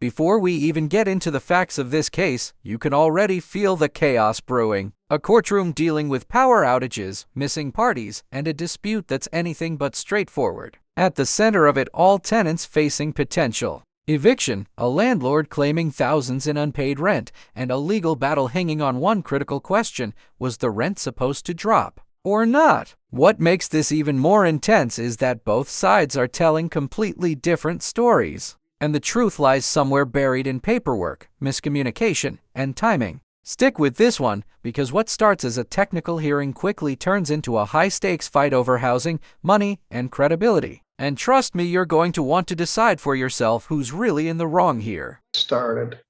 Before we even get into the facts of this case, you can already feel the chaos brewing. A courtroom dealing with power outages, missing parties, and a dispute that's anything but straightforward. At the center of it all, tenants facing potential eviction, a landlord claiming thousands in unpaid rent, and a legal battle hanging on one critical question: was the rent supposed to drop or not? What makes this even more intense is that both sides are telling completely different stories, and the truth lies somewhere buried in paperwork, miscommunication, and timing. Stick with this one, because what starts as a technical hearing quickly turns into a high-stakes fight over housing, money, and credibility. And trust me, you're going to want to decide for yourself who's really in the wrong here. Started.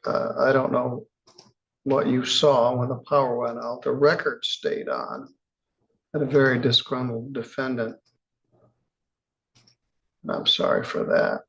I don't know what you saw when the power went out. The record stayed on. And a very disgruntled defendant. I'm sorry for that.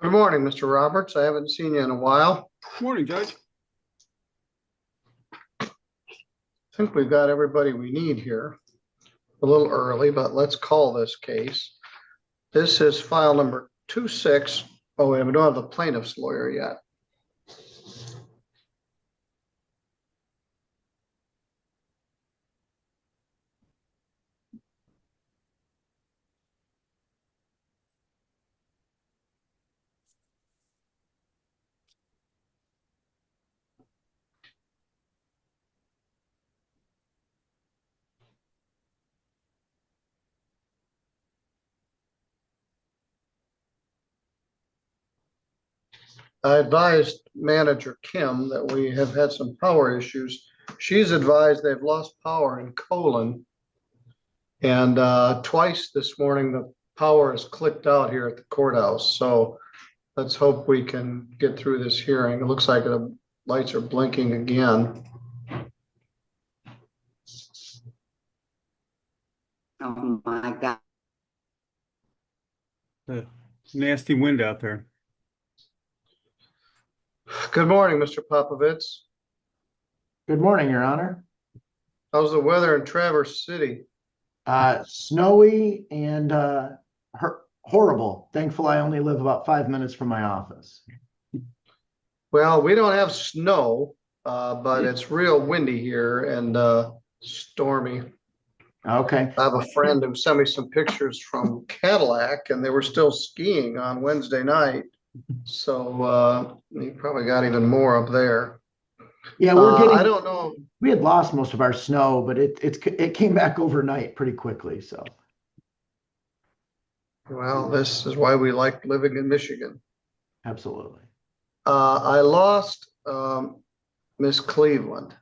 Good morning, Mr. Roberts. I haven't seen you in a while. Morning, Judge. I think we've got everybody we need here. A little early, but let's call this case. This is file number 26. Oh, wait, we don't have the plaintiff's lawyer yet. I advised manager Kim that we have had some power issues. She's advised they've lost power in Colon. And twice this morning, the power is clicked out here at the courthouse. So let's hope we can get through this hearing. It looks like the lights are blinking again. Oh my God. The nasty wind out there. Good morning, Mr. Popovits. Good morning, Your Honor. How's the weather in Traverse City? Snowy and horrible. Thankful I only live about 5 minutes from my office. Well, we don't have snow, but it's real windy here and stormy. Okay. I have a friend who sent me some pictures from Cadillac, and they were still skiing on Wednesday night. So you probably got even more up there. Yeah, we're getting. I don't know. We had lost most of our snow, but it came back overnight pretty quickly. So. Well, this is why we like living in Michigan. Absolutely. I lost Miss Cleveland.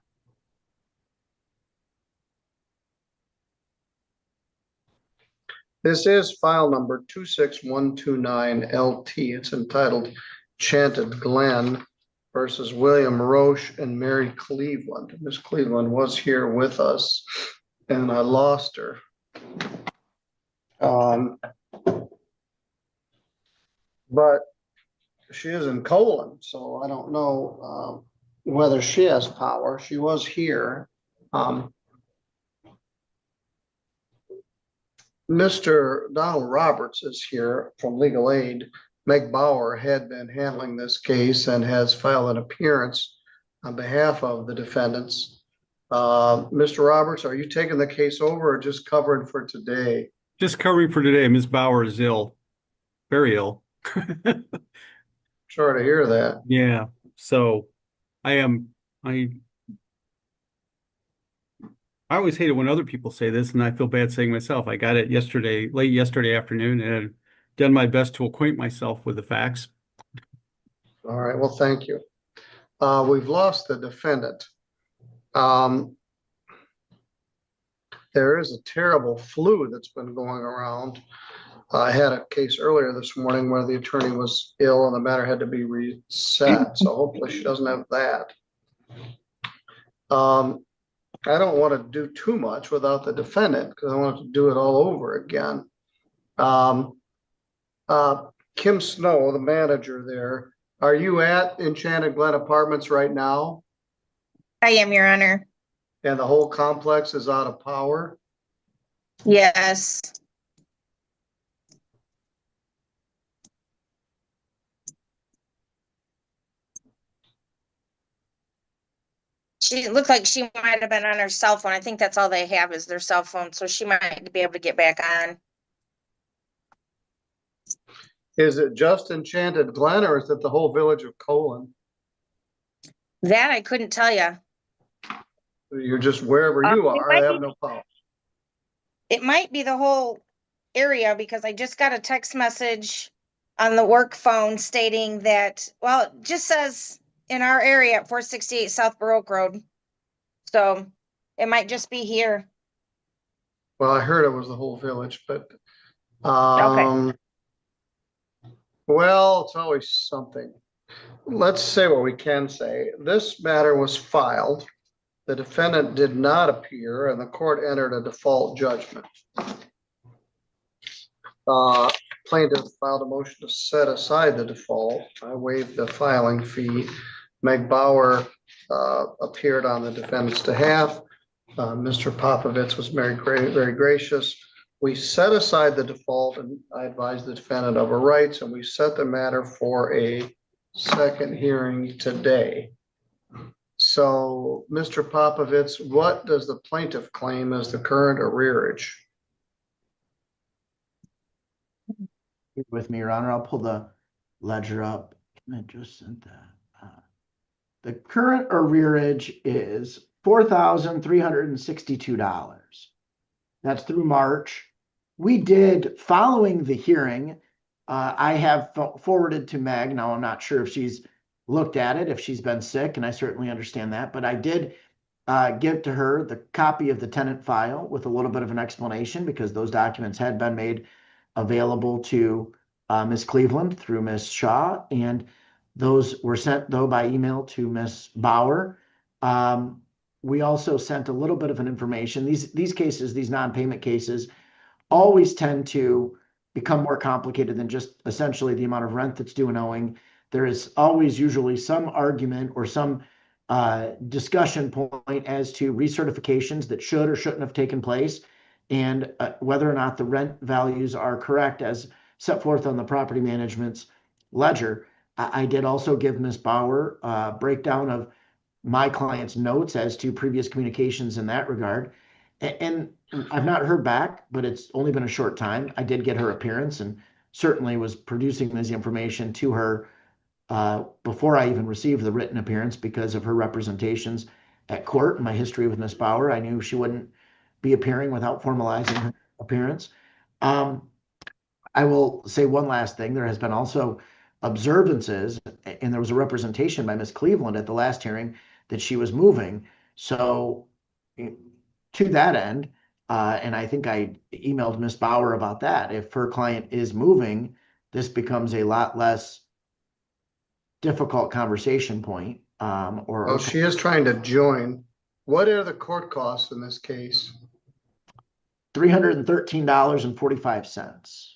This is file number 26129 LT. It's entitled Chanted Glen versus William Roche and Mary Cleveland. Miss Cleveland was here with us, and I lost her. But she is in Colon, so I don't know whether she has power. She was here. Mr. Donald Roberts is here from Legal Aid. Meg Bauer had been handling this case and has filed an appearance on behalf of the defendants. Mr. Roberts, are you taking the case over or just covering for today? Just covering for today. Ms. Bauer is ill, very ill. Sorry to hear that. Yeah. So I I always hate it when other people say this, and I feel bad saying myself. I got it yesterday, late yesterday afternoon, and had done my best to acquaint myself with the facts. All right, well, thank you. We've lost the defendant. There is a terrible flu that's been going around. I had a case earlier this morning where the attorney was ill and the matter had to be reset. So hopefully she doesn't have that. I don't want to do too much without the defendant because I want to do it all over again. Kim Snow, the manager there, are you at Enchanted Glen Apartments right now? I am, Your Honor. And the whole complex is out of power? Yes. She looked like she might have been on her cell phone. I think that's all they have is their cell phone, so she might be able to get back on. Is it just Enchanted Glen or is it the whole village of Colon? That I couldn't tell you. You're just wherever you it are, might they have be- no power. It might be the whole area because I just got a text message on the work phone stating that, well, it just says in our area at 468 South Baroque Road. So it might just be here. Well, I heard it was the whole village, but Okay. well, it's always something. Let's say what we can say. This matter was filed. The defendant did not appear and the court entered a default judgment. Plaintiff filed a motion to set aside the default. I waived the filing fee. Meg Bauer appeared on the defendant's behalf. Mr. Popovich was very gracious. We set aside the default and I advised the defendant of her rights and we set the matter for a second hearing today. So, Mr. Popovich, what does the plaintiff claim as the current arrearage? With me, Your Honor, I'll pull the ledger up. I just sent that. The current arrearage is $4,362. That's through March. We did, following the hearing, I have forwarded to Meg. Now, I'm not sure if she's looked at it, if she's been sick, and I certainly understand that, but I did give to her the copy of the tenant file with a little bit of an explanation because those documents had been made available to Ms. Cleveland through Ms. Shaw, and those were sent, though, by email to Ms. Bauer. We also sent a little bit of an information. These cases, these non-payment cases, always tend to become more complicated than just essentially the amount of rent that's due and owing. There is always usually some argument or some discussion point as to recertifications that should or shouldn't have taken place, and whether or not the rent values are correct as set forth on the property management's ledger. I did also give Ms. Bauer a breakdown of my client's notes as to previous communications in that regard. And I've not heard back, but it's only been a short time. I did get her appearance and certainly was producing this information to her before I even received the written appearance because of her representations at court and my history with Ms. Bauer. I knew she wouldn't be appearing without formalizing her appearance. I will say one last thing. There has been also observances, and there was a representation by Ms. Cleveland at the last hearing that she was moving. So to that end, and I think I emailed Ms. Bauer about that, if her client is moving, this becomes a lot less difficult conversation point. Well, she is trying to join. What are the court costs in this case? $313.45.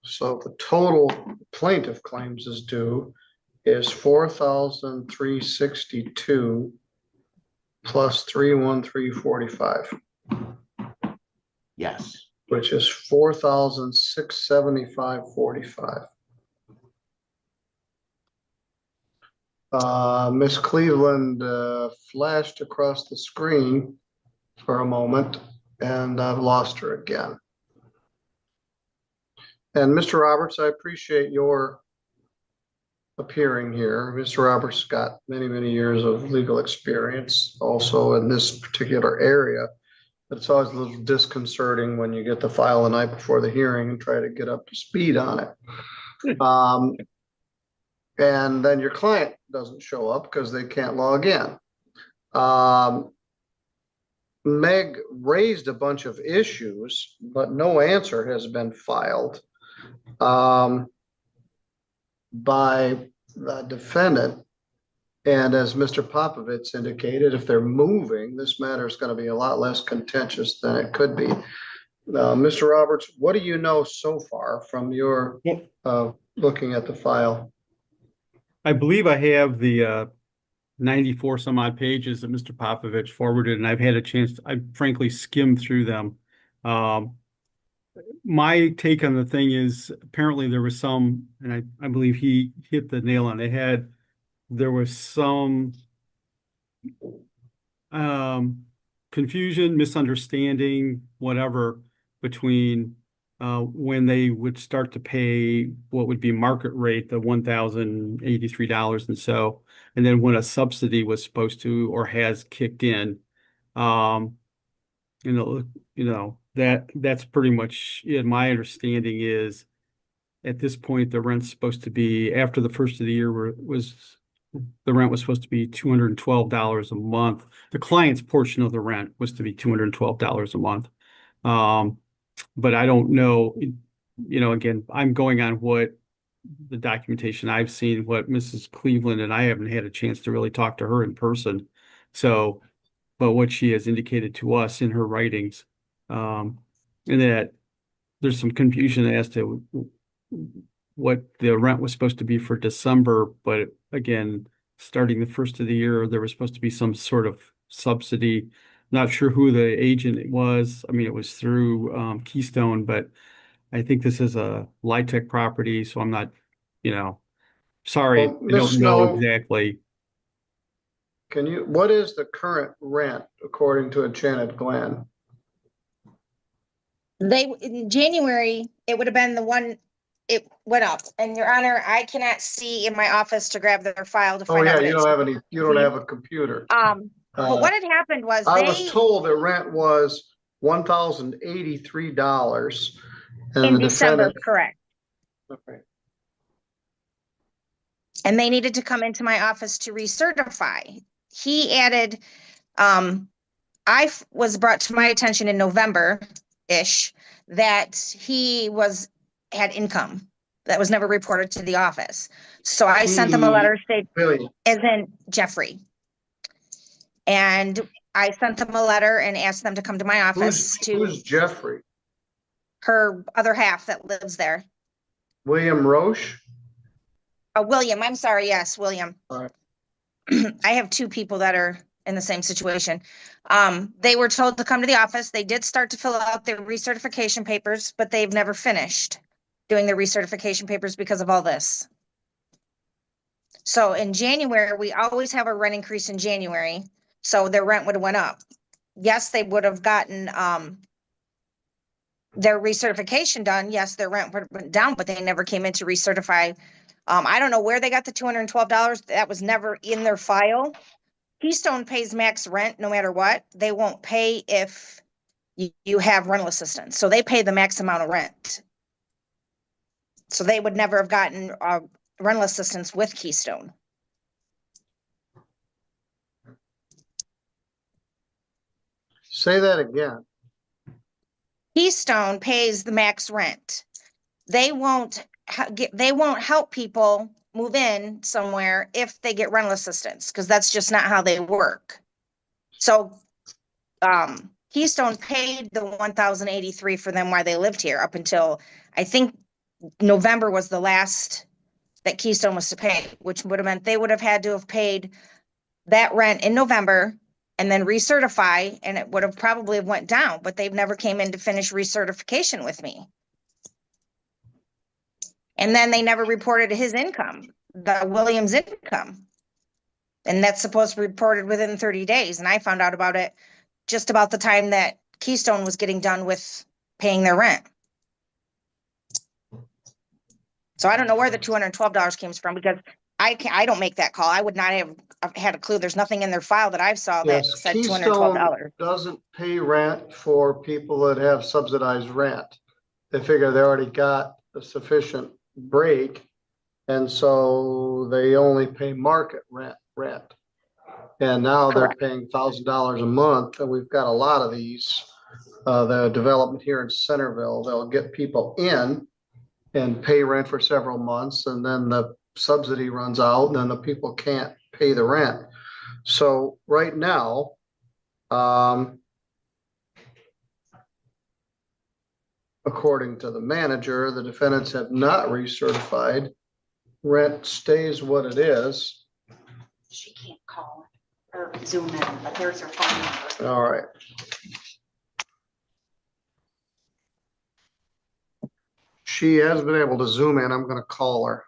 So the total plaintiff claims is due is $4,362 plus $313.45. Yes. Which is $4,675.45. Miss Cleveland flashed across the screen for a moment, and I've lost her again. And Mr. Roberts, I appreciate your appearing here. Mr. Roberts got many, many years of legal experience also in this particular area. But it's always a little disconcerting when you get the file the night before the hearing and try to get up to speed on it. And then your client doesn't show up because they can't log in. Meg raised a bunch of issues, but no answer has been filed by the defendant. And as Mr. Popovich indicated, if they're moving, this matter is going to be a lot less contentious than it could be. Mr. Roberts, what do you know so far from your looking at the file? I believe I have the 94 some odd pages that Mr. Popovich forwarded, and I've had a chance I frankly skimmed through them. My take on the thing is apparently there was some, and I believe he hit the nail on the head. There was some confusion, misunderstanding, whatever, between when they would start to pay what would be market rate, the $1,083 and so, and then when a subsidy was supposed to or has kicked in. That's pretty much it. My understanding is at this point the rent's supposed to be, after the first of the year the rent was supposed to be $212 a month. The client's portion of the rent was to be $212 a month. But I don't know, again, I'm going on what the documentation I've seen, what Mrs. Cleveland, and I haven't had a chance to really talk to her in person. So, but what she has indicated to us in her writings, and that there's some confusion as to what the rent was supposed to be for December. But again, starting the first of the year, there was supposed to be some sort of subsidy. Not sure who the agent was. I mean, it was through Keystone, but I think this is a LIHTC property, so I'm not, sorry, Well, I don't Ms. know Snow, exactly. what is the current rent according to Enchanted Glen? In January, it would have been the one, it went up. And Your Honor, I cannot see in my office to grab their file to Oh, find out yeah, what you it's. don't have a computer. But what had happened was I was told that rent was $1,083 and in the December, defendant. correct. Okay. And they needed to come into my office to recertify. He added, was brought to my attention in November-ish that he had income that was never reported to the office. So I sent them a letter stating, Really? as in Jeffrey. And I sent them a letter and asked them to come to my office Who's Jeffrey? her other half that lives there. William Roche? William, I'm sorry. Yes, William. All right. I have two people that are in the same situation. They were told to come to the office. They did start to fill out their recertification papers, but they've never finished doing their recertification papers because of all this. So in January, we always have a rent increase in January. So their rent would have went up. Yes, they would have gotten their recertification done. Yes, their rent went down, but they never came in to recertify. I don't know where they got the $212. That was never in their file. Keystone pays max rent no matter what. They won't pay if you have rental assistance. So they pay the max amount of rent. So they would never have gotten rental assistance with Keystone. Say that again. Keystone pays the max rent. They won't help people move in somewhere if they get rental assistance, because that's just not how they work. So Keystone paid the $1,083 for them while they lived here up until I think November was the last that Keystone was to pay, which would have meant they would have had to have paid that rent in November and then recertify, and it would have probably went down, but they've never came in to finish recertification with me. And then they never reported his income, the Williams income. And that's supposed to be reported within 30 days. And I found out about it just about the time that Keystone was getting done with paying their rent. So I don't know where the $212 came from, because I don't make that call. I would not have had a clue. There's nothing in their file that I've saw that Yes, said $212. Keystone doesn't pay rent for people that have subsidized rent. They figure they already got a sufficient break, and so they only pay market rent. And now they're Correct. paying $1,000 a month, and we've got a lot of these. The development here in Centerville, they'll get people in and pay rent for several months, and then the subsidy runs out, and then the people can't pay the rent. So right now, according to the manager, the defendants have not recertified. Rent stays what it is. She can't call or Zoom in, but there's her phone number. All right. She has been able to Zoom in. I'm going to call her.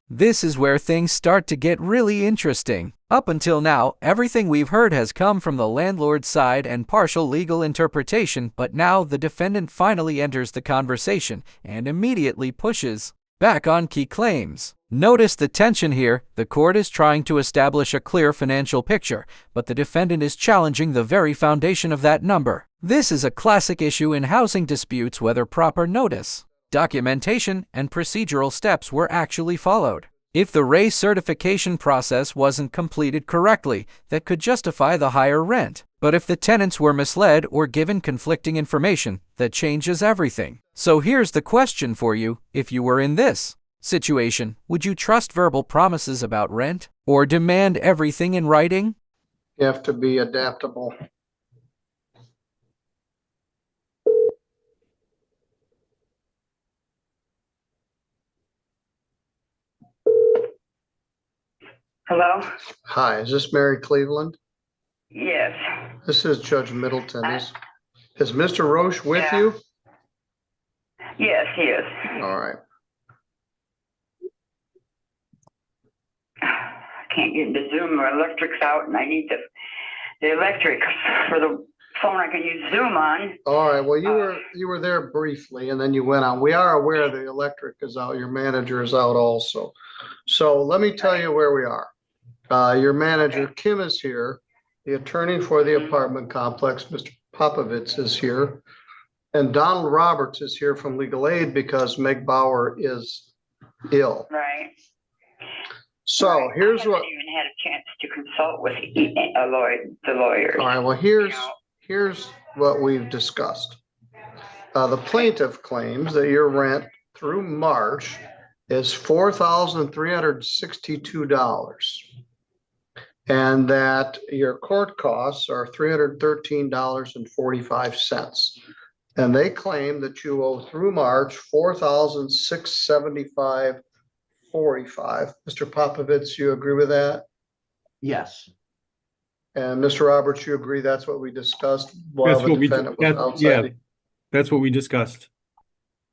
This is where things start to get really interesting. Up until now, everything we've heard has come from the landlord's side and partial legal interpretation, but now the defendant finally enters the conversation and immediately pushes back on key claims. Notice the tension here. The court is trying to establish a clear financial picture, but the defendant is challenging the very foundation of that number. This is a classic issue in housing disputes whether proper notice, documentation, and procedural steps were actually followed. If the race certification process wasn't completed correctly, that could justify the higher rent. But if the tenants were misled or given conflicting information, that changes everything. So here's the question for you. If you were in this situation, would you trust verbal promises about rent or demand everything in writing? You have to be adaptable. Hello? Hi, is this Mary Cleveland? Yes. This is Judge Middleton. Is Mr. Roche with Yeah. you? Yes, he is. All right. I can't get into Zoom. My electric's out and I need the electric for the phone I can use Zoom on. All right. Well, you were there briefly and then you went on. We are aware the electric is out. Your manager is out also. So let me tell you where we are. Your manager, Kim, is here. The attorney for the apartment complex, Mr. Popovits, is here. And Donald Roberts is here from legal aid because Meg Bauer is ill. Right. So Right. here's I haven't what. even had a chance to consult with the lawyers. All right. Well, here's what we've discussed. The plaintiff claims that your rent through March is $4,362. And that your court costs are $313.45. And they claim that you owe through March $4,675.45. Mr. Popovits, you agree with that? Yes. And Mr. Roberts, you agree that's what we discussed while the defendant was outside? Yeah, that's what we discussed.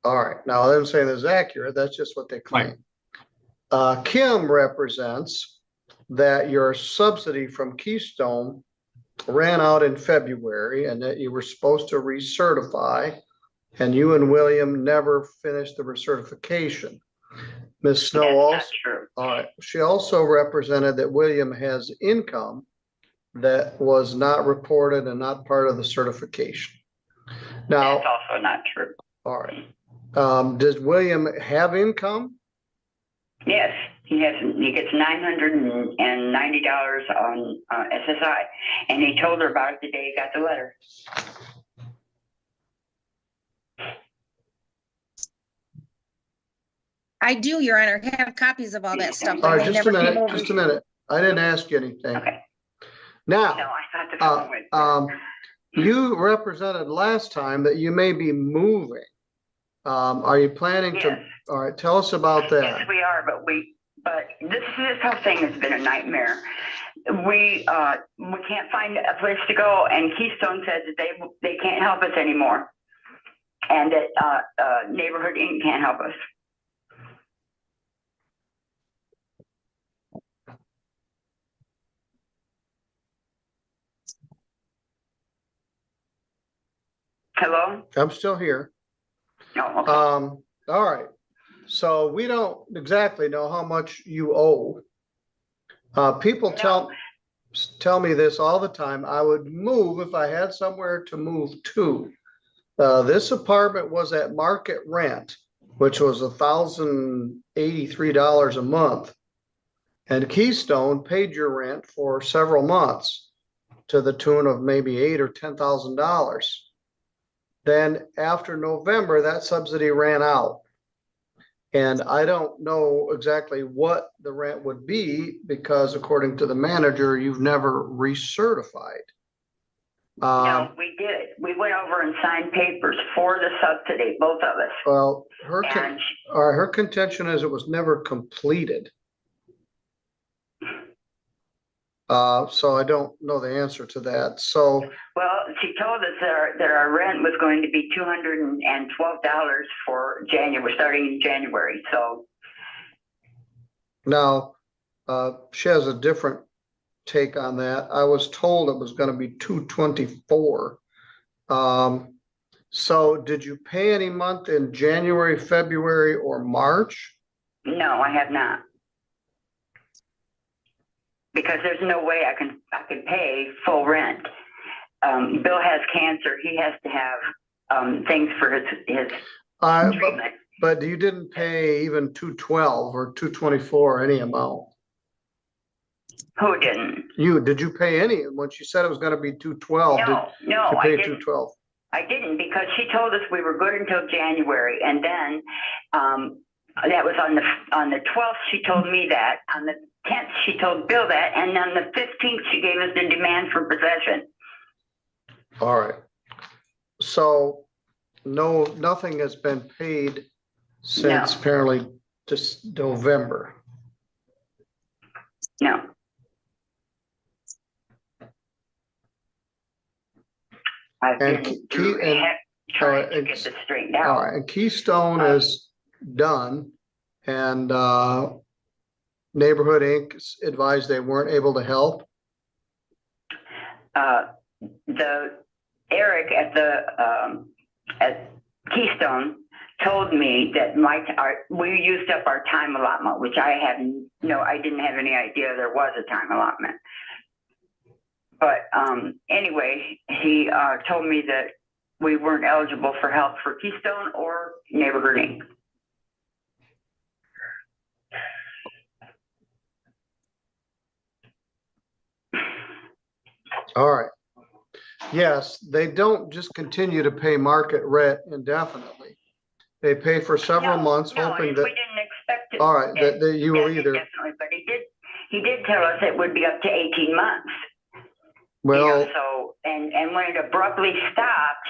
All right. Now, them saying this is accurate, that's just what they claim. Kim represents that your subsidy from Keystone ran out in February and that you were supposed to recertify, and you and William never finished the recertification. Ms. Snow That's also, not true. all right. She also represented that William has income that was not reported and not part of the certification. Now, That's also not true. all right. Does William have income? Yes, he gets $990 on SSI, and he told her about it the day he got the letter. I do, Your Honor, have copies of all that stuff. but All right, they just a never came minute, over. just a minute. I didn't ask you anything. Okay. Now, No, I thought the phone went. you represented last time that you may be moving. Are you planning to? Yes. All right, tell us about Yes, that. we are, but this whole thing has been a nightmare. We can't find a place to go, and Keystone says that they can't help us anymore, and that Neighborhood Inc. can't help us. Hello? I'm still here. No, okay. All right. So we don't exactly know how much you owe. People tell me this all the time. I would move if I had somewhere to move to. This apartment was at market rent, which was $1,083 a month. And Keystone paid your rent for several months to the tune of maybe $8,000 or $10,000. Then after November, that subsidy ran out. And I don't know exactly what the rent would be because according to the manager, you've never recertified. No, we did. We went over and signed papers for the subsidy, both of us. Well, And her contention is it was never completed. So I don't know the answer to that. So, well, she told us that our rent was going to be $212 for January, starting in January. So now, she has a different take on that. I was told it was gonna be $224. So did you pay any month in January, February, or March? no, I have not. Because there's no way I can pay full rent. Bill has cancer. He has to have things for his treatment. But you didn't pay even $212 or $224, any amount. Who didn't? Did you pay any? When she said it was gonna be $212, No, did you I pay didn't. $212? I didn't, because she told us we were good until January, and then that was on the 12th. She told me that. On the 10th, she told Bill that, and on the 15th, she gave us the demand for possession. All right. So nothing has been paid since apparently just November. No. I've And been trying to get this straightened out. All right, and Keystone is done, and Neighborhood Inc. advised they weren't able to help. Eric at Keystone told me that we used up our time allotment, which I didn't have any idea there was a time allotment. But anyway, he told me that we weren't eligible for help for Keystone or Neighborhood Inc. All right. Yes, they don't just continue to pay market rent indefinitely. They pay for several months, hoping that. We didn't expect it. All right, that you will either. Definitely, but he did tell us it would be up to 18 months. Well, so when it abruptly stopped,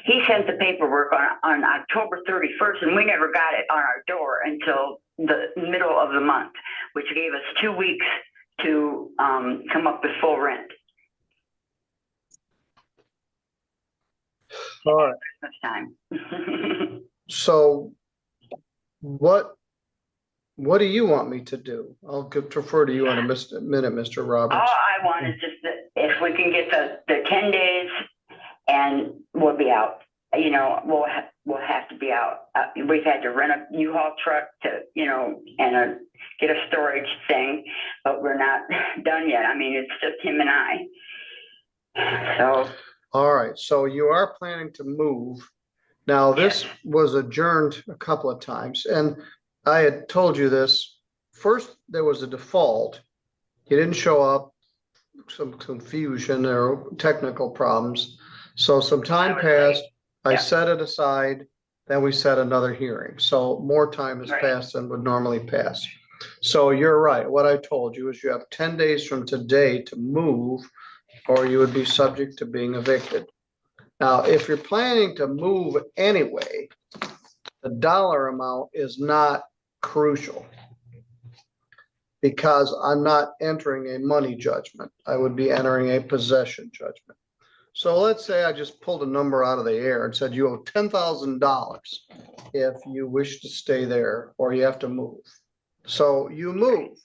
he sent the paperwork on October 31st, and we never got it on our door until the middle of the month, which gave us 2 weeks to come up with full rent. all right. Christmas time. So what do you want me to do? I'll defer to you in a minute, Mr. Roberts. All I want is just that if we can get the 10 days and we'll be out. We'll have to be out. We've had to rent a U-Haul truck to, and get a storage thing, but we're not done yet. I mean, it's just him and I. So. All right. So you are planning to move. Now, this was adjourned a couple of times, and I had told you this. First, there was a default. He didn't show up, some confusion or technical problems. So some time passed. I set it aside. Then we set another hearing. So more time has passed than would normally pass. So you're right. What I told you is you have 10 days from today to move, or you would be subject to being evicted. Now, if you're planning to move anyway, the dollar amount is not crucial because I'm not entering a money judgment. I would be entering a possession judgment. So let's say I just pulled a number out of the air and said you owe $10,000 if you wish to stay there or you have to move. So you move.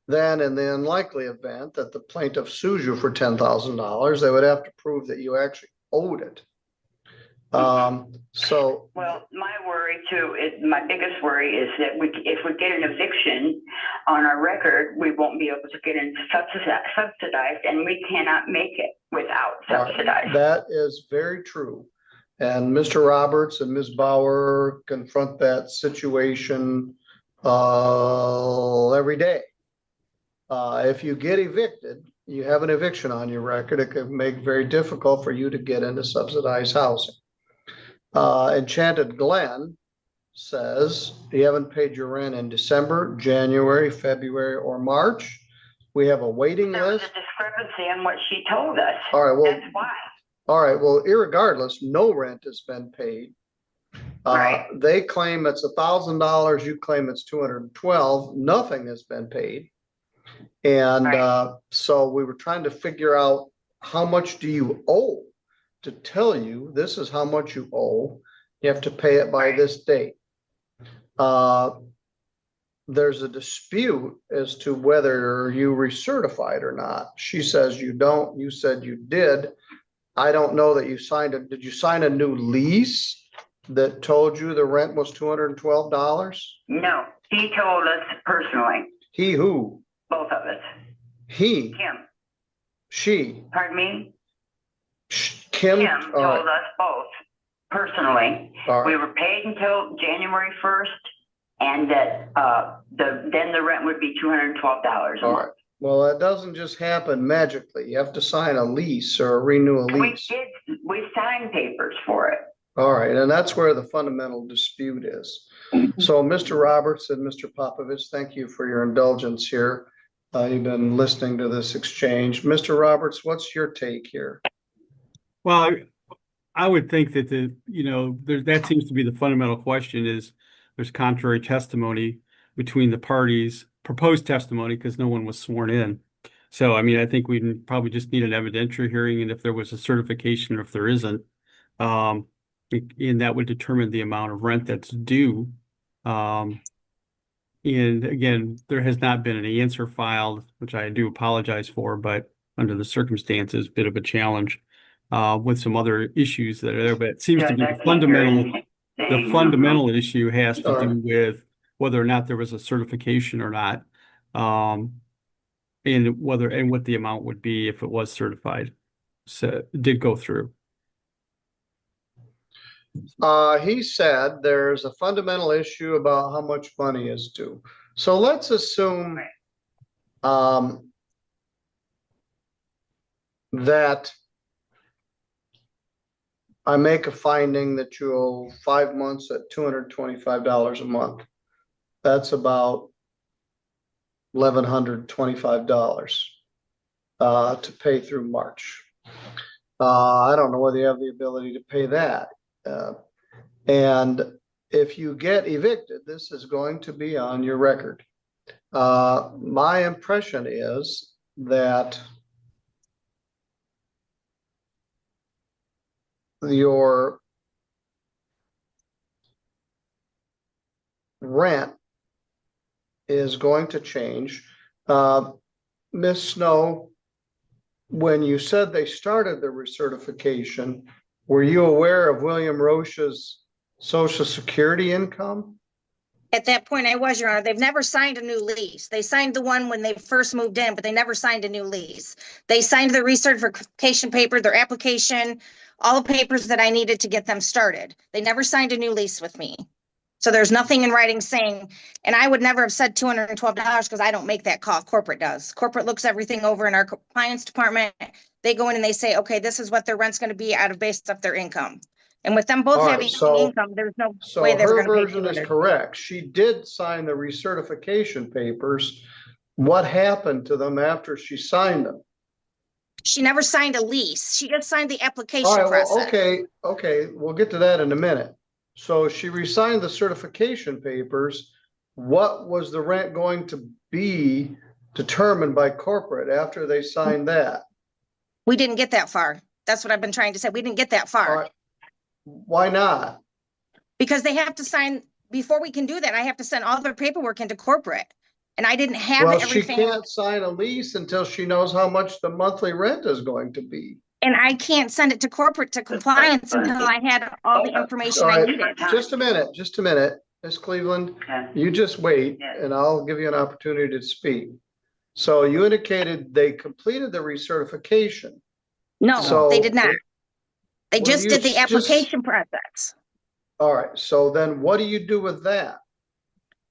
Then in the unlikely event that the plaintiff sues you for $10,000, they would have to prove that you actually owed it. So Well, my worry too is, my biggest worry is that if we get an eviction on our record, we won't be able to get it subsidized, and we cannot make it without subsidized. that is very true. And Mr. Roberts and Ms. Bauer confront that situation every day. If you get evicted, you have an eviction on your record, it can make it very difficult for you to get into subsidized housing. Enchanted Glen says you haven't paid your rent in December, January, February, or March. We have a waiting There was list. a discrepancy in what she told us. All right, well, That's why. all right, well, irregardless, no rent has been paid. Right. They claim it's $1,000. You claim it's 212. Nothing has been paid. And Right. so we were trying to figure out how much do you owe to tell you this is how much you owe. You have to pay it by this date. There's a dispute as to whether you recertified or not. She says you don't. You said you did. I don't know that you signed it. Did you sign a new lease that told you the rent was $212? No, he told us personally, He who? both of us. He, Kim, she, pardon me? Kim. Kim All right, told us both personally. all We right. were paid until January 1st, and that then the rent would be $212 a All month. right. Well, that doesn't just happen magically. You have to sign a lease or renew a lease. We signed papers for it. All right, and that's where the fundamental dispute is. So, Mr. Roberts and Mr. Popovich, thank you for your indulgence here. You've been listening to this exchange. Mr. Roberts, what's your take here? Well, I would think that that seems to be the fundamental question is there's contrary testimony between the parties, proposed testimony, because no one was sworn in. So, I mean, I think we probably just need an evidentiary hearing, and if there was a certification or if there isn't, and that would determine the amount of rent that's due. And again, there has not been an answer filed, which I do apologize for, but under the circumstances, bit of a challenge with some other issues that are there. But it seems to be the fundamental issue has to do with whether or not there was a certification or not, and what the amount would be if it was certified. So it did go through. He said there's a fundamental issue about how much money is due. So let's assume that I make a finding that you owe 5 months at $225 a month. That's about $1,125 to pay through March. I don't know whether you have the ability to pay that. And if you get evicted, this is going to be on your record. My impression is that your rent is going to change. Ms. Snow, when you said they started the recertification, were you aware of William Roche's Social Security income? At that point, I was, Your Honor. They've never signed a new lease. They signed the one when they first moved in, but they never signed a new lease. They signed the recertification paper, their application, all the papers that I needed to get them started. They never signed a new lease with me. So there's nothing in writing saying, and I would never have said $212 because I don't make that call. Corporate does. Corporate looks everything over in our compliance department. They go in and they say, okay, this is what their rent's going to be based off their income. And with them both having income, there's no way they're going to pay. So her version is correct. She did sign the recertification papers. What happened to them after she signed them? She never signed a lease. She just signed the application All right, process. well, okay, we'll get to that in a minute. So she resigned the certification papers. What was the rent going to be determined by corporate after they signed that? We didn't get that far. That's what I've been trying to say. We didn't get that far. All right. Why not? Because they have to sign, before we can do that, I have to send all their paperwork into corporate. And I didn't have Well, everything. she can't sign a lease until she knows how much the monthly rent is going to be. And I can't send it to corporate to compliance until I had all the information All I right, needed. just a minute, Ms. Cleveland, Okay. you just wait and I'll give you an opportunity to speak. So you indicated they completed the recertification. No, So they did not. They well, just you did the just- application process. All right, so then what do you do with that?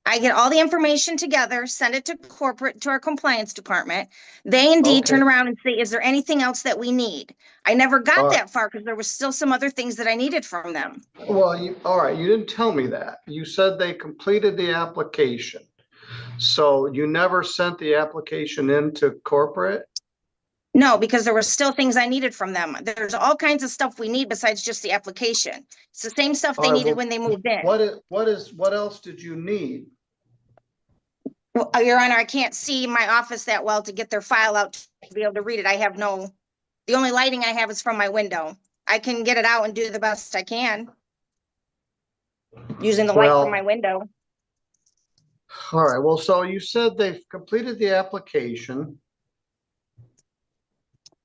I get all the information together, send it to corporate, to our compliance department. They indeed Okay. turn around and say, is there anything else that we need? I never All got right. that far because there was still some other things that I needed from them. Well, all right, you didn't tell me that. You said they completed the application. So you never sent the application into corporate? No, because there were still things I needed from them. There's all kinds of stuff we need besides just the application. It's the same stuff they All right, needed well, when they moved in. what else did you need? Well, Your Honor, I can't see my office that well to get their file out to be able to read it. The only lighting I have is from my window. I can get it out and do the best I can using the light Well, from my window. all right, well, so you said they've completed the application.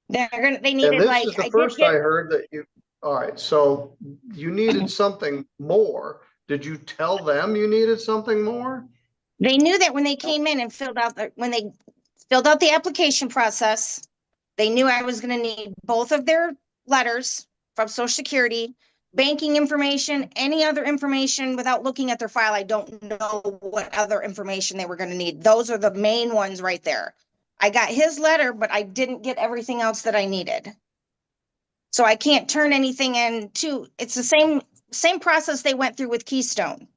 They And needed this like, is the I did first I get, heard that all right, so you needed something more. Did you tell them you needed something more? they knew that when they came in and when they filled out the application process, they knew I was gonna need both of their letters from Social Security, banking information, any other information. Without looking at their file, I don't know what other information they were gonna need. Those are the main ones right there. I got his letter, but I didn't get everything else that I needed. So I can't turn anything into, it's the same process they went through with Keystone.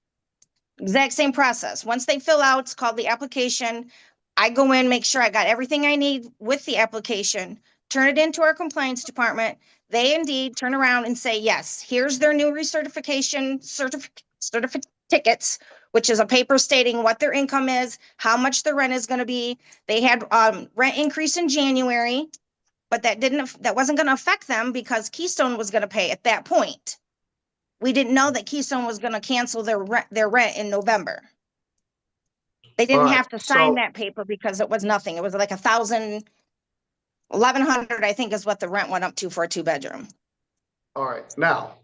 Exact same process. Once they fill out, it's called the application. I go in, make sure I got everything I need with the application, turn it into our compliance department. They indeed turn around and say, yes, here's their new recertification certificate tickets, which is a paper stating what their income is, how much the rent is going to be. They had rent increase in January, but that wasn't going to affect them because Keystone was going to pay at that point. We didn't know that Keystone was going to cancel their rent in November. They didn't All right, have to sign so- that paper because it was nothing. It was like 1,100, I think is what the rent went up to for a 2-bedroom. All right, now.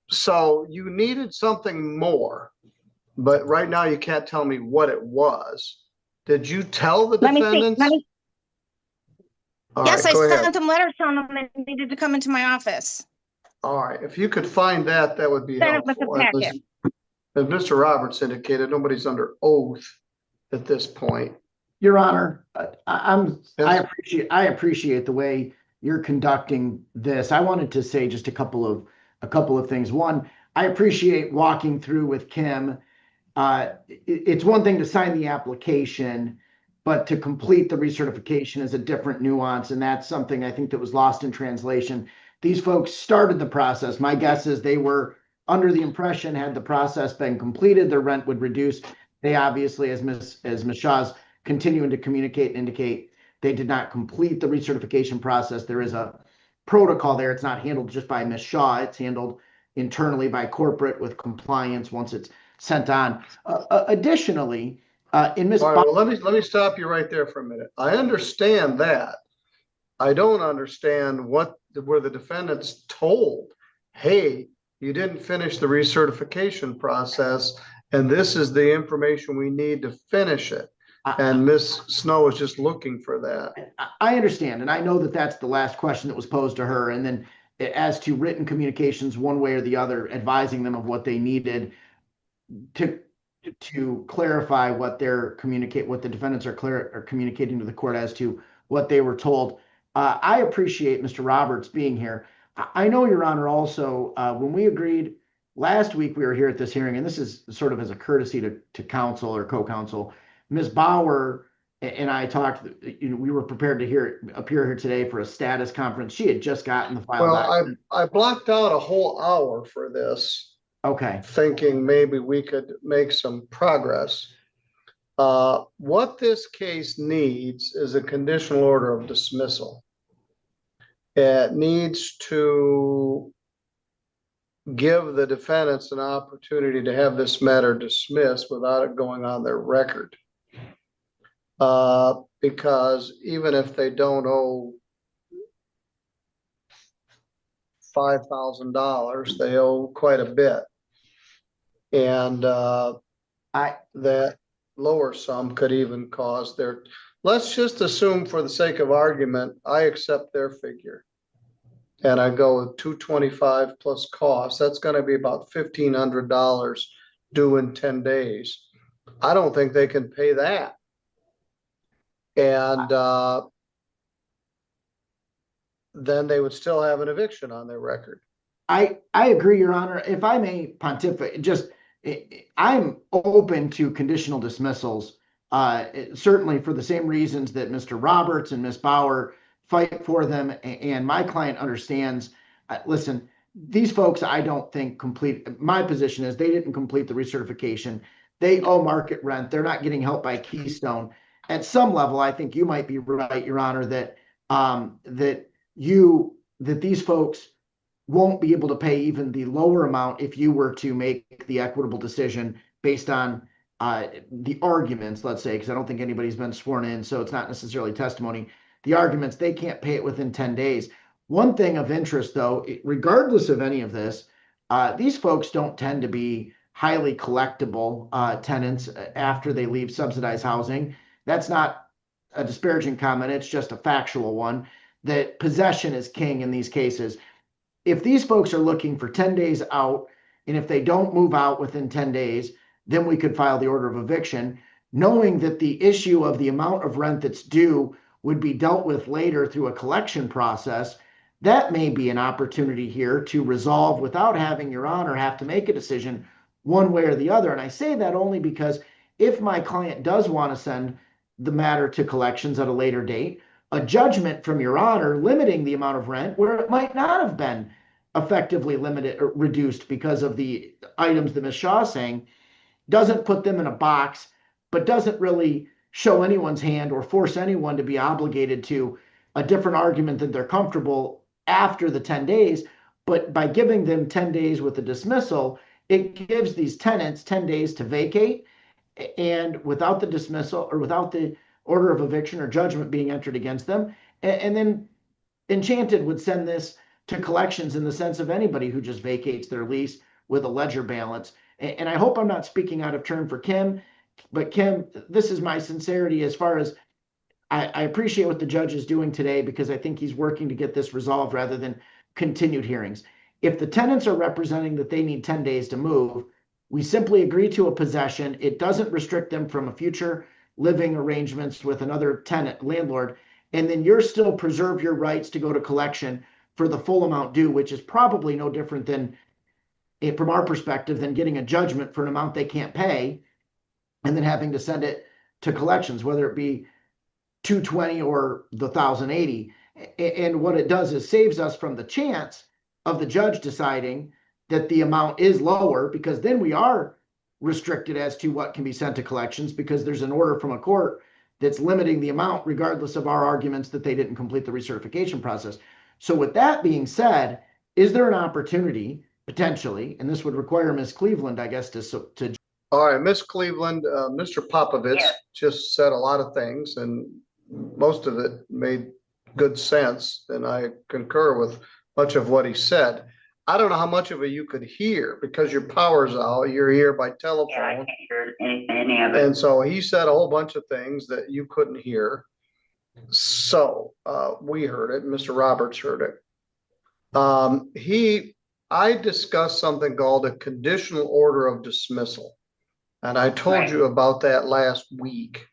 So you needed something more, but right now you can't tell me what it was. Did you tell the Let me see. defendants? All Yes, right, I go ahead. sent them letters telling them they needed to come into my office. All right, if you could find that, that would be Send it with the helpful. packet. As Mr. Roberts indicated, nobody's under oath at this point. Your Honor, I Yes. appreciate the way you're conducting this. I wanted to say just a couple of things. One, I appreciate walking through with Kim. It's one thing to sign the application, but to complete the recertification is a different nuance, and that's something I think that was lost in translation. These folks started the process. My guess is they were under the impression, had the process been completed, their rent would reduce. They obviously, as Ms. Shaw's continuing to communicate and indicate, they did not complete the recertification process. There is a protocol there. It's not handled just by Ms. Shaw. It's handled internally by corporate with compliance once it's sent on. Additionally, in Ms. All right, well, let me stop you right there for a minute. I understand that. I don't understand were the defendants told, hey, you didn't finish the recertification process, and this is the information we need to finish it. And Ms. Snow is just looking for that. I understand, and I know that that's the last question that was posed to her. And then as to written communications, one way or the other, advising them of what they needed to clarify what the defendants are communicating to the court as to what they were told. I appreciate Mr. Roberts being here. I know, Your Honor, also, when we agreed last week, we were here at this hearing, and this is sort of as a courtesy to counsel or co-counsel. Ms. Bauer and I talked, we were prepared to appear here today for a status conference. She had just gotten the file. Well, I blocked out a whole hour for this. Okay. Thinking maybe we could make some progress. What this case needs is a conditional order of dismissal. It needs to give the defendants an opportunity to have this matter dismissed without it going on their record. Because even if they don't owe $5,000. They owe quite a bit. And that lower sum could even cause their, let's just assume for the sake of argument, I accept their figure. And I go with 225 plus costs. That's going to be about $1,500 due in 10 days. I don't think they can pay that. And then they would still have an eviction on their record. I agree, Your Honor. If I may pontificate, I'm open to conditional dismissals, certainly for the same reasons that Mr. Roberts and Ms. Bauer fight for them. And my client understands, listen, these folks, I don't think my position is they didn't complete the recertification. They owe market rent. They're not getting help by Keystone. At some level, I think you might be right, Your Honor, that these folks won't be able to pay even the lower amount if you were to make the equitable decision based on the arguments, let's say, because I don't think anybody's been sworn in, so it's not necessarily testimony. The arguments, they can't pay it within 10 days. One thing of interest, though, regardless of any of this, these folks don't tend to be highly collectible tenants after they leave subsidized housing. That's not a disparaging comment. It's just a factual one that possession is king in these cases. If these folks are looking for 10 days out, and if they don't move out within 10 days, then we could file the order of eviction, knowing that the issue of the amount of rent that's due would be dealt with later through a collection process. That may be an opportunity here to resolve without having Your Honor have to make a decision one way or the other. And I say that only because if my client does want to send the matter to collections at a later date, a judgment from Your Honor limiting the amount of rent where it might not have been effectively limited or reduced because of the items that Ms. Shaw is saying doesn't put them in a box, but doesn't really show anyone's hand or force anyone to be obligated to a different argument that they're comfortable after the 10 days. But by giving them 10 days with the dismissal, it gives these tenants 10 days to vacate, and without the dismissal or without the order of eviction or judgment being entered against them. And then Enchanted would send this to collections in the sense of anybody who just vacates their lease with a ledger balance. And I hope I'm not speaking out of turn for Kim, but Kim, this is my sincerity as far as I appreciate what the judge is doing today, because I think he's working to get this resolved rather than continued hearings. If the tenants are representing that they need 10 days to move, we simply agree to a possession. It doesn't restrict them from a future living arrangements with another tenant, landlord, and then you're still preserve your rights to go to collection for the full amount due, which is probably no different than, from our perspective, than getting a judgment for an amount they can't pay and then having to send it to collections, whether it be 220 or the 1,080. And what it does is saves us from the chance of the judge deciding that the amount is lower, because then we are restricted as to what can be sent to collections, because there's an order from a court that's limiting the amount regardless of our arguments that they didn't complete the recertification process. So with that being said, is there an opportunity potentially, and this would require Ms. Cleveland, I guess, to All right, Ms. Cleveland, Mr. Popovich just said a lot of things, and most of it made good sense, and I concur with much of what he said. I don't know how much of it you could hear because your power's out. You're here by telephone. Yeah, I can't hear any of it. And so he said a whole bunch of things that you couldn't hear. So we heard it. Mr. Roberts heard it. I discussed something called a conditional order of dismissal. And I told you about that last week.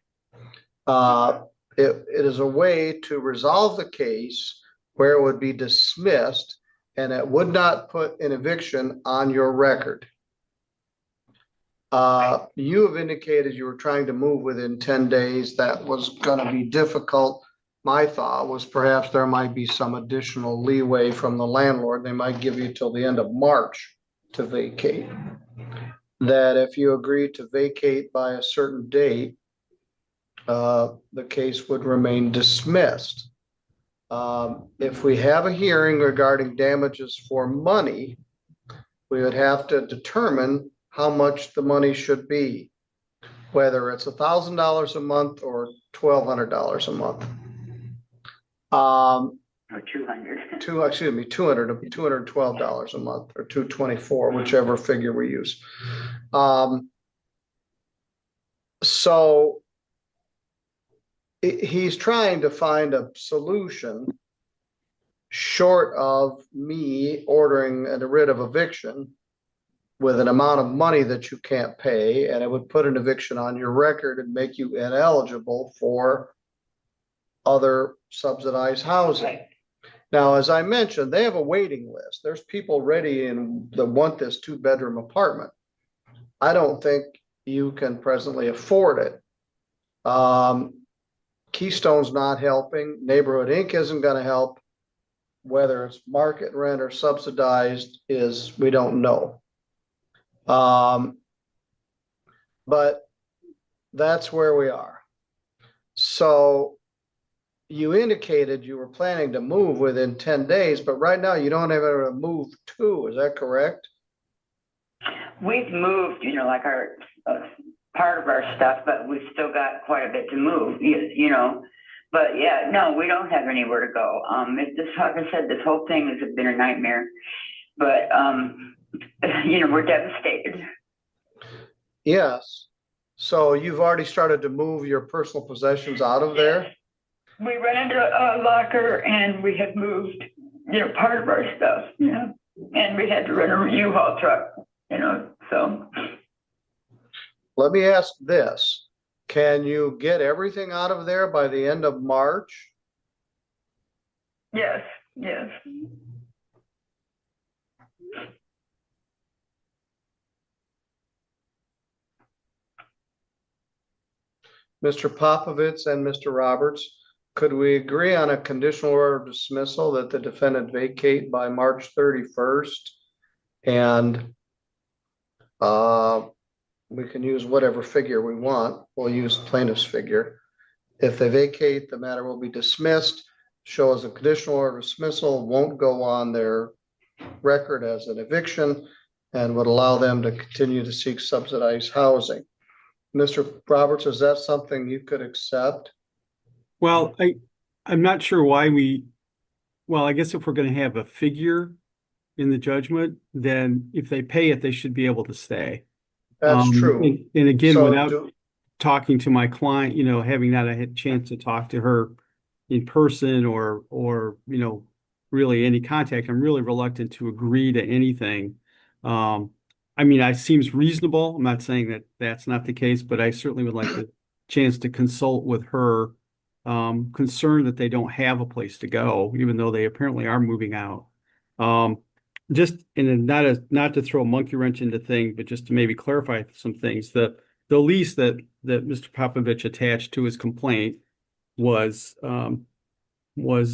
It is a way to resolve the case where it would be dismissed and it would not put an eviction on your record. You have indicated you were trying to move within 10 days. That was going to be difficult. My thought was perhaps there might be some additional leeway from the landlord. They might give you till the end of March to vacate. That if you agreed to vacate by a certain date, the case would remain dismissed. If we have a hearing regarding damages for money, we would have to determine how much the money should be, whether it's $1,000 a month or $1,200 a month. Or 200. $212 a month, or $224, whichever figure we use. So he's trying to find a solution short of me ordering a writ of eviction with an amount of money that you can't pay, and it would put an eviction on your record and make you ineligible for other subsidized housing. Right. Now, as I mentioned, they have a waiting list. There's people ready and that want this 2-bedroom apartment. I don't think you can presently afford it. Keystone's not helping. Neighborhood Inc. isn't going to help. Whether it's market rent or subsidized we don't know. But that's where we are. So you indicated you were planning to move within 10 days, but right now you don't have a move to. Is that correct? We've moved, like our part of our stuff, but we've still got quite a bit to move, But yeah, no, we don't have anywhere to go. Like I said, this whole thing has been a nightmare. But we're devastated. Yes. So you've already started to move your personal possessions out of there? We rented a locker and we had moved, part of our stuff, and we had to rent a U-Haul truck, so. Let me ask this. Can you get everything out of there by the end of March? Yes. Mr. Popovich and Mr. Roberts, could we agree on a conditional order of dismissal that the defendant vacate by March 31st? And we can use whatever figure we want. We'll use plaintiff's figure. If they vacate, the matter will be dismissed. Show as a conditional order of dismissal, won't go on their record as an eviction, and would allow them to continue to seek subsidized housing. Mr. Roberts, is that something you could accept? Well, I'm not sure why I guess if we're going to have a figure in the judgment, then if they pay it, they should be able to stay. That's true. And again, So without talking to my client, having not a chance to talk to her in person or really any contact, I'm really reluctant to agree to anything. It seems reasonable. I'm not saying that that's not the case, but I certainly would like the chance to consult with her, concerned that they don't have a place to go, even though they apparently are moving out. Just not to throw a monkey wrench into thing, but just to maybe clarify some things. The lease that Mr. Popovich attached to his complaint was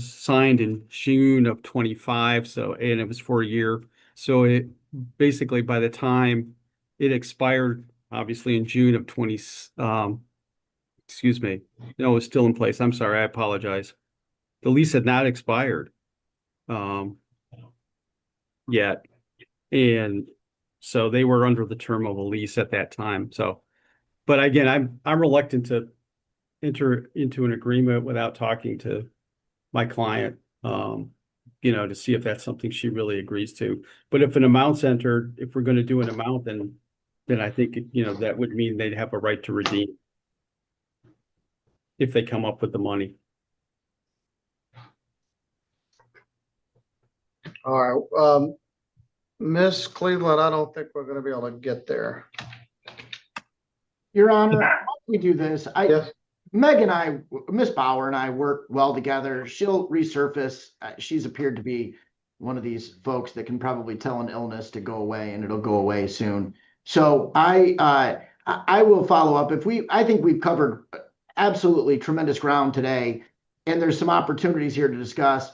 signed in June of 25. And it was for a year. So it basically, by the time it expired, obviously in June of 20, excuse me, no, it was still in place. I'm sorry, I apologize. The lease had not expired yet. And so they were under the term of a lease at that time. So, but again, I'm reluctant to enter into an agreement without talking to my client, to see if that's something she really agrees to. But if an amount's entered, if we're going to do an amount, then I think, that would mean they'd have a right to redeem if they come up with the money. All right. Miss Cleveland, I don't think we're going to be able to get there. Your Honor, why don't we do this? Yes. Meg and I, Miss Bauer and I work well together. She'll resurface. She's appeared to be one of these folks that can probably tell an illness to go away, and it'll go away soon. So I will follow up. I think we've covered absolutely tremendous ground today, and there's some opportunities here to discuss.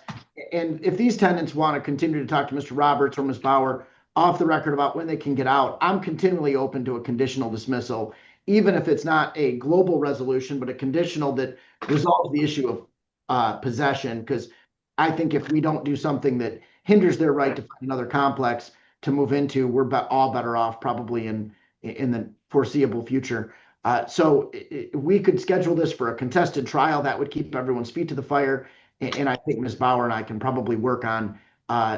And if these tenants want to continue to talk to Mr. Roberts or Ms. Bauer off the record about when they can get out, I'm continually open to a conditional dismissal, even if it's not a global resolution, but a conditional that resolves the issue of possession. Because I think if we don't do something that hinders their right to find another complex to move into, we're all better off probably in the foreseeable future. So we could schedule this for a contested trial that would keep everyone's feet to the fire. And I think Ms. Bauer and I can probably work on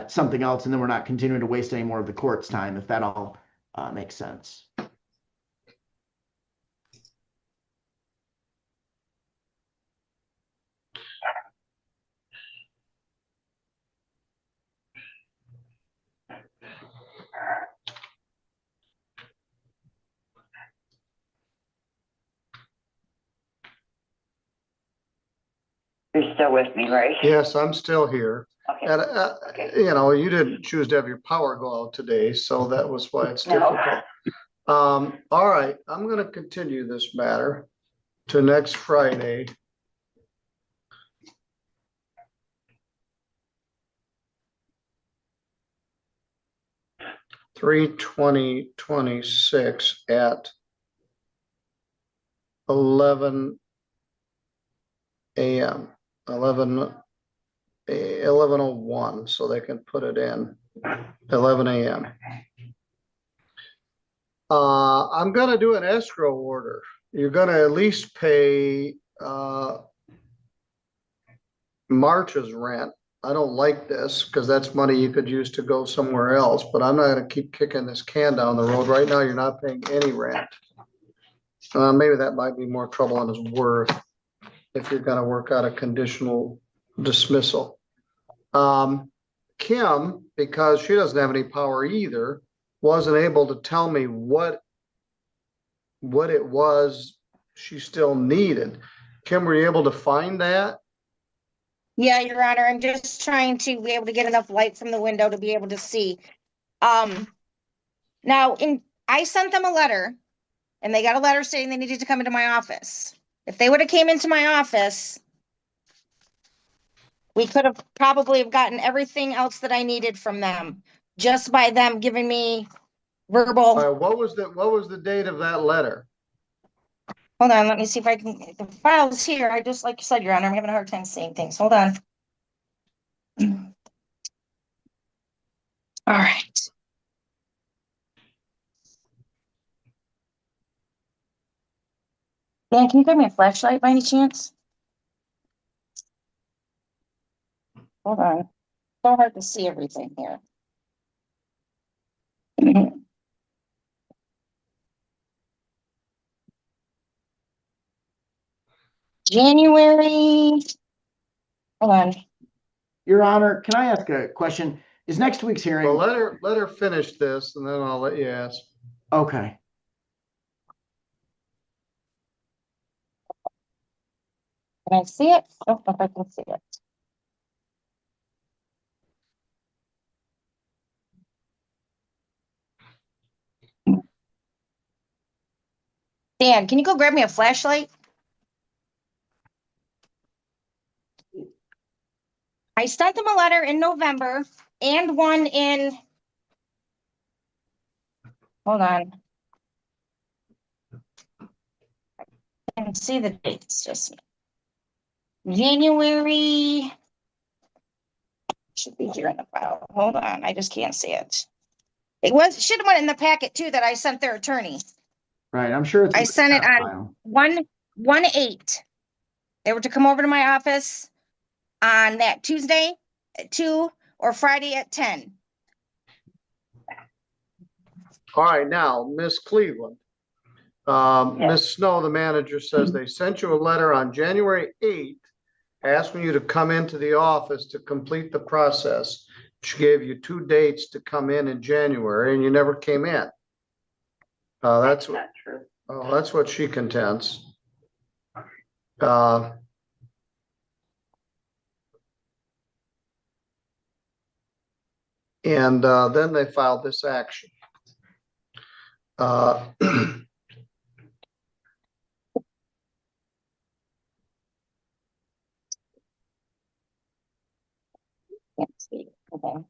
something else, and then we're not continuing to waste any more of the court's time, if that all makes sense. You're still with me, right? Yes, I'm still here. Okay. And, Okay. you know, you didn't choose to have your power go out today, so that was why it's No. difficult. All right, I'm gonna continue this matter to next Friday. (3/20/26) at 11 a.m. 11:01, so they can put it in 11 a.m. I'm gonna do an escrow order. You're gonna at least pay March's rent. I don't like this because that's money you could use to go somewhere else, but I'm not gonna keep kicking this can down the road. Right now, you're not paying any rent. Maybe that might be more trouble than it's worth if you're gonna work out a conditional dismissal. Kim, because she doesn't have any power either, wasn't able to tell me what it was she still needed. Kim, were you able to find that? Yeah, Your Honor, I'm just trying to be able to get enough light from the window to be able to see. Now I sent them a letter and they got a letter saying they needed to come into my office. If they would have came into my office, we could have probably have gotten everything else that I needed from them just by them giving me verbal. All right, what was the date of that letter? Hold on, let me see if I can, the file's here. I just, like you said, Your Honor, I'm having a hard time seeing things. Hold on. All right. Dan, can you give me a flashlight by any chance? Hold on. So hard to see everything here. January. Hold on. Your Honor, can I ask a question? Is next week's hearing? Well, let her finish this and then I'll let you ask. Okay. Can I see it? I don't know if I can see it. Dan, can you go grab me a flashlight? I sent them a letter in November and one in, hold on. I can see the dates, just January. Should be here in the file. Hold on, I just can't see it. Should have went in the packet too that I sent their attorney. Right, I'm sure it's. I sent it on file. 1/8. They were to come over to my office on that Tuesday at 2 or Friday at 10. All right, now, Miss Cleveland. Miss Snow, the manager, says they sent you a letter on January 8th asking you to come into the office to complete the process. She gave you 2 dates to come in January and you never came in. That's not true. Oh, that's what she contends. And then they filed this action. Can't see. Okay.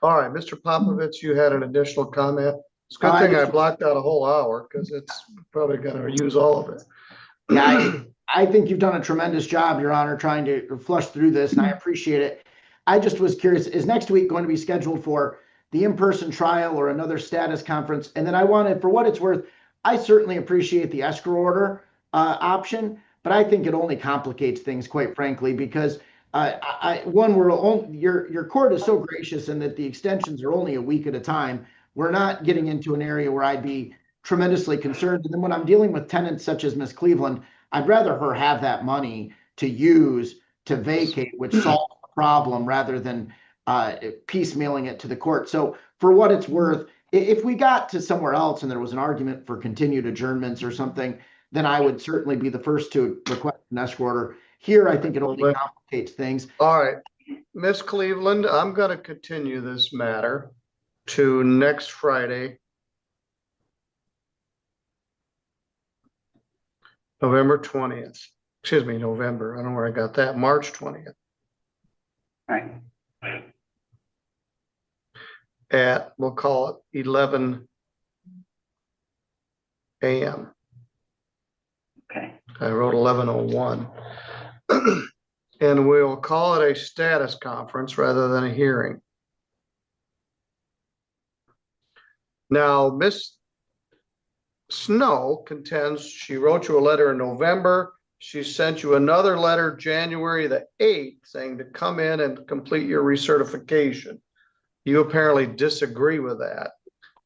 All right, Mr. Popovich, you had an additional comment. It's a good thing I blocked out a whole hour because it's probably going to use all of it. Yeah, I think you've done a tremendous job, Your Honor, trying to flush through this, and I appreciate it. I just was curious, is next week going to be scheduled for the in-person trial or another status conference? And then I wanted, for what it's worth, I certainly appreciate the escrow order option, but I think it only complicates things, quite frankly, because your court is so gracious in that the extensions are only a week at a time. We're not getting into an area where I'd be tremendously concerned. And then when I'm dealing with tenants such as Miss Cleveland, I'd rather her have that money to use to vacate, which solves the problem rather than piecemealing it to the court. So for what it's worth, if we got to somewhere else and there was an argument for continued adjournments or something, then I would certainly be the first to request an escort order. Here, I think it only complicates things. All right, Miss Cleveland, I'm going to continue this matter to next Friday, November 20th. Excuse me, November. I don't know where I got that. March 20th. Right. At, we'll call it 11 a.m. Okay. I wrote 11:01. And we'll call it a status conference rather than a hearing. Now, Miss Snow contends she wrote you a letter in November. She sent you another letter January the 8th saying to come in and complete your recertification. You apparently disagree with that.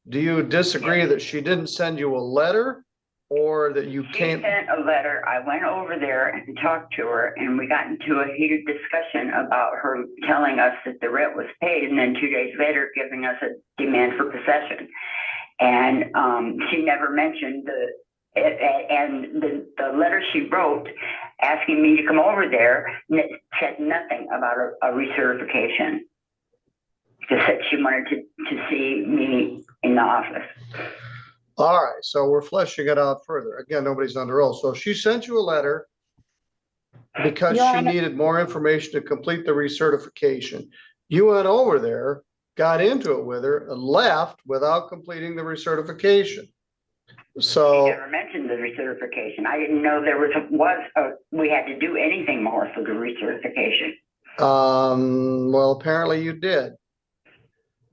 Do you disagree that she didn't send you a letter or that you can't? She sent a letter. I went over there and talked to her, and we got into a heated discussion about her telling us that the rent was paid, and then 2 days later giving us a demand for possession. And she never mentioned the letter she wrote asking me to come over there said nothing about a recertification. Just said she wanted to see me in the office. All right, so we're fleshing it out further. Again, nobody's under oath. So she sent you a letter because she needed more information to complete the recertification. You went over there, got into it with her, and left without completing the recertification. So she never mentioned the recertification. I didn't know there we had to do anything more for the recertification. Well, apparently you did.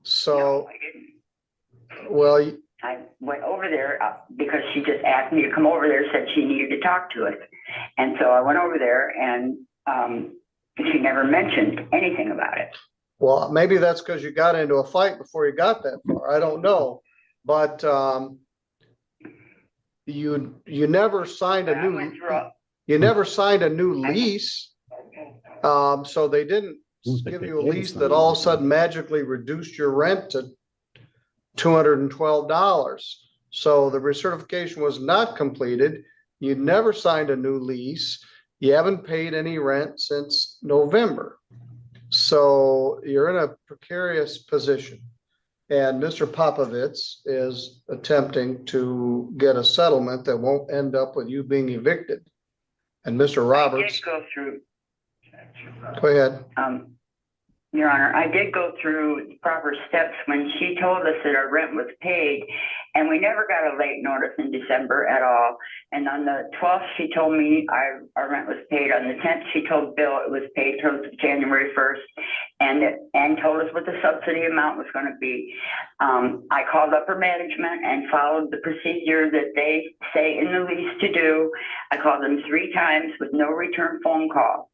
So no, I didn't. Well, I went over there because she just asked me to come over there, said she needed to talk to us. And so I went over there and she never mentioned anything about it. Well, maybe that's because you got into a fight before you got that far. I don't know. But you never signed a new lease. So they didn't give you a lease that all of a sudden magically reduced your rent to $212. So the recertification was not completed. You never signed a new lease. You haven't paid any rent since November. So you're in a precarious position. And Mr. Popovits is attempting to get a settlement that won't end up with you being evicted. And Mr. Roberts. I did go through. Go ahead. Your Honor, I did go through proper steps when she told us that our rent was paid, and we never got a late notice in December at all. And on the 12th, she told me our rent was paid. On the 10th, she told Bill it was paid till January 1st, and told us what the subsidy amount was going to be. I called upper management and followed the procedure that they say in the lease to do. I called them 3 times with no return phone call.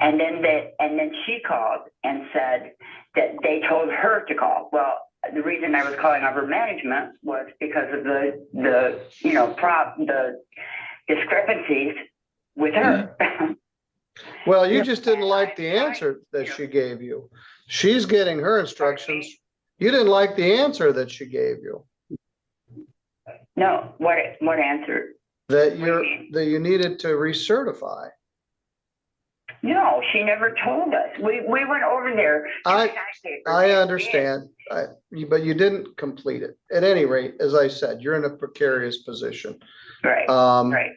And then she called and said that they told her to call. Well, the reason I was calling upper management was because of the discrepancies with her. Well, you just didn't like the answer that she gave you. She's getting her instructions. You didn't like the answer that she gave you. No, what answer? That you needed to recertify. No, she never told us. We went over there. I understand, but you didn't complete it. At any rate, as I said, you're in a precarious position. Right. Right.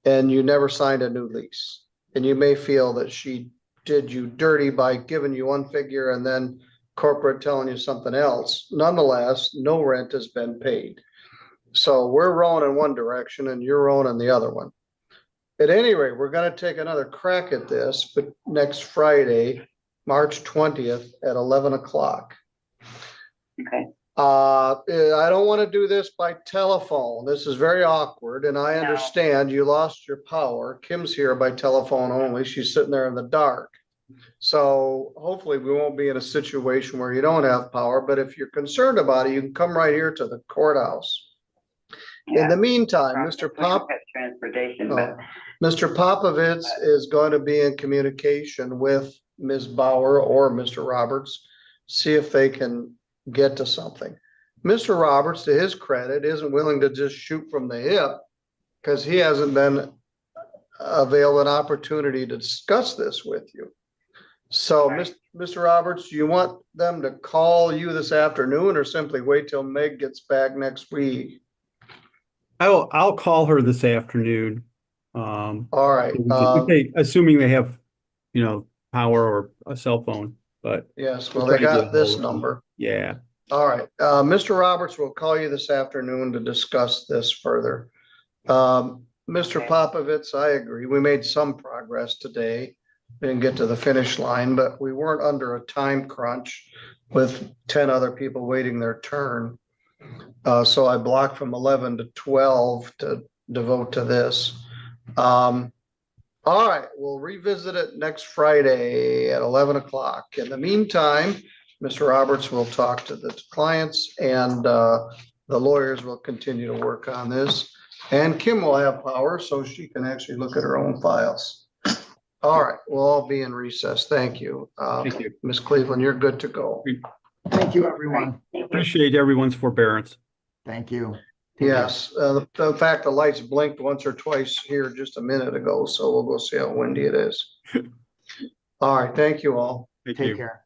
And you never signed a new lease. And you may feel that she did you dirty by giving you one figure and then corporate telling you something else. Nonetheless, no rent has been paid. So we're rowing in one direction and you're rowing in the other one. At any rate, we're going to take another crack at this, but next Friday, March 20th at 11 o'clock. Okay. I don't want to do this by telephone. This is very awkward, and I understand you lost your power. Kim's here by telephone only. She's sitting there in the dark. So hopefully we won't be in a situation where you don't have power, but if you're concerned about it, you can come right here to the courthouse. In the meantime, Mr. Pop, Transportation, oh, Mr. Popovitz is going to be in communication with Ms. Bauer or Mr. Roberts, see if they can get to something. Mr. Roberts, to his credit, isn't willing to just shoot from the hip because he hasn't been availed an opportunity to discuss this with you. So, Right. Mr. Roberts, do you want them to call you this afternoon or simply wait till Meg gets back next week? I'll call her this afternoon. All right. Assuming they have, power or a cell phone, but Yes, we'll well, they try to got get this ahold of them. number. Yeah. All right. Mr. Roberts will call you this afternoon to discuss this further. Mr. Okay. Popovitz, I agree. We made some progress today. Didn't get to the finish line, but we weren't under a time crunch with 10 other people waiting their turn. So I blocked from 11 to 12 to devote to this. All right, we'll revisit it next Friday at 11 o'clock. In the meantime, Mr. Roberts will talk to the clients and the lawyers will continue to work on this. And Kim will have power so she can actually look at her own files. All right, we'll all be in recess. Thank you. Thank you. Ms. Cleveland, you're good to go. Thank you, everyone. Appreciate everyone's forbearance. Thank you. Take care. Yes, the fact the lights blinked once or twice here just a minute ago, so we'll go see how windy it is. All right, thank you all. Thank Take you. care.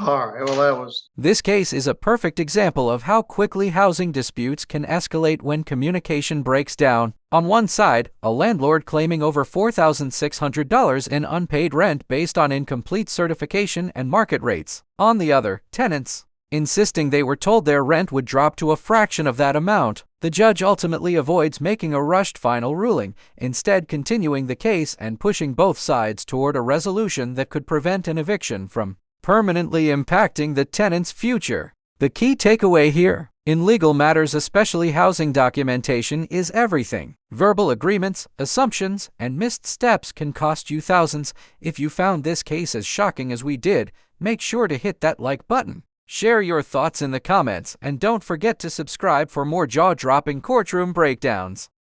All right, well, that was, This case is a perfect example of how quickly housing disputes can escalate when communication breaks down. On one side, a landlord claiming over $4,600 in unpaid rent based on incomplete certification and market rates. On the other, tenants insisting they were told their rent would drop to a fraction of that amount. The judge ultimately avoids making a rushed final ruling, instead continuing the case and pushing both sides toward a resolution that could prevent an eviction from permanently impacting the tenant's future. The key takeaway here, in legal matters, especially housing documentation, is everything. Verbal agreements, assumptions, and missed steps can cost you thousands. If you found this case as shocking as we did, make sure to hit that like button. Share your thoughts in the comments, and don't forget to subscribe for more jaw-dropping courtroom breakdowns.